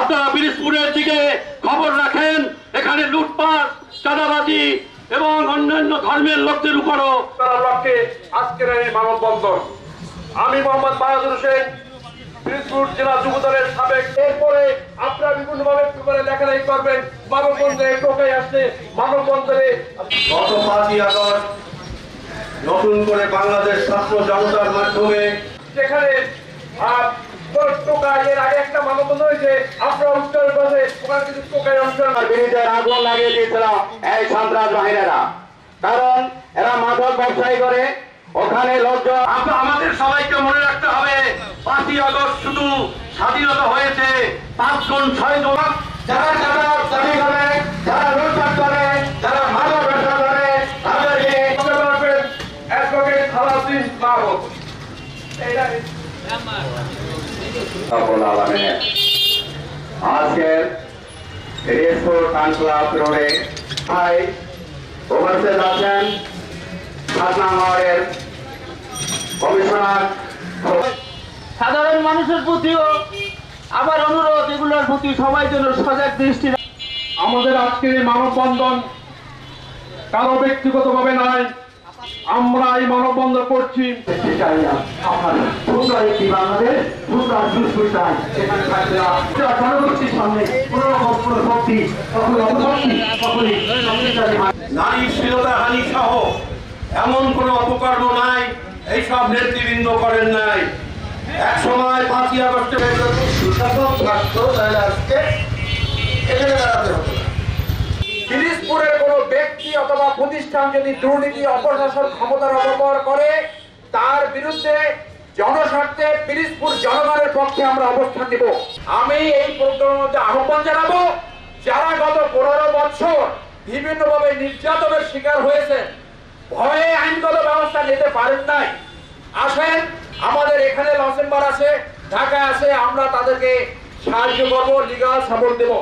আপনারা পিরিজপুরের দিকে খবর রাখেন। এখানে লুটপাট, চাঁদাবাজি এবং অন্যান্য ধর্মের লোকদের উপরও লক্ষ্যে আজকের এই মানববন্ধন। আমি মোহাম্মদ বাহাদুর হোসেন, পিরিজপুর জেলা যুব দলের সাবেক। এরপরে আপনারা বিভিন্নভাবে লেখালেখি করবেন। মানববন্ধনে টোকাই আসছে। মানববন্ধনে গত 5ই আগস্ট নতুন করে বাংলাদেশ ছাত্র জনতার মাধ্যমে যেখানে টোকাই এর আগে একটা মানববন্ধন হয়েছে, আপনারা উত্তর পাশে ওখানে কিছু টোকাই অনুষ্ঠান বিরুদ্ধে আগুন লাগিয়ে দিয়েছিল এই সন্ত্রাস বাহিনীরা। কারণ এরা মাদক ব্যবসায়ী করে, ওখানে লোকজন। আমাদের সবাইকে মনে রাখতে হবে, 5ই আগস্ট শুধু স্বাধীনতা হয়েছে 5 জন 6 জন যারা দাবি করে, যারা লুটপাট করে, যারা মাদক ব্যবসা করে, তাদেরকে অ্যাডভোকেট খালাসিন মাহমুদ। আজকের পিরিজপুর কানক্লাব রোডে ভাই উপস্থিত আছেন 7 নং ওয়ার্ডের কমিশনার। সাধারণ মানুষের প্রতিও আমার অনুরোধ, এগুলোর প্রতি সবাই যেন সজাগ দৃষ্টি। আমাদের আজকের এই মানববন্ধন কারো ব্যক্তিগতভাবে নয়, আমরা এই মানববন্ধন করছি নারী শ্লীলতাহানি সহ এমন কোন অপকর্ম নাই এইসব নেতৃবৃন্দ করেন নাই। এক সময় 5ই আগস্টে সুশাসন থাকতো, তাহলে আজকে এখানে দাঁড়াতে হতো না। পিরিজপুরের কোন ব্যক্তি অথবা প্রতিষ্ঠান যদি দুর্নীতি, অপশাসন, ক্ষমতার অপব্যবহার করে, তার বিরুদ্ধে জনস্বার্থে পিরিজপুর জনগণের পক্ষে আমরা অবস্থান নেব। আমি এই প্রোগ্রামের মধ্যে আহ্বান জানাবো, যারা গত 15 বছর বিভিন্নভাবে নির্যাতনের শিকার হয়েছেন, ভয়ে আইনগত ব্যবস্থা নিতে পারেন নাই, আসেন। আমাদের এখানে লসেম্বার আছে, ঢাকা আছে, আমরা তাদেরকে সাহায্য করবো, লিগাল সাপোর্ট দেবো।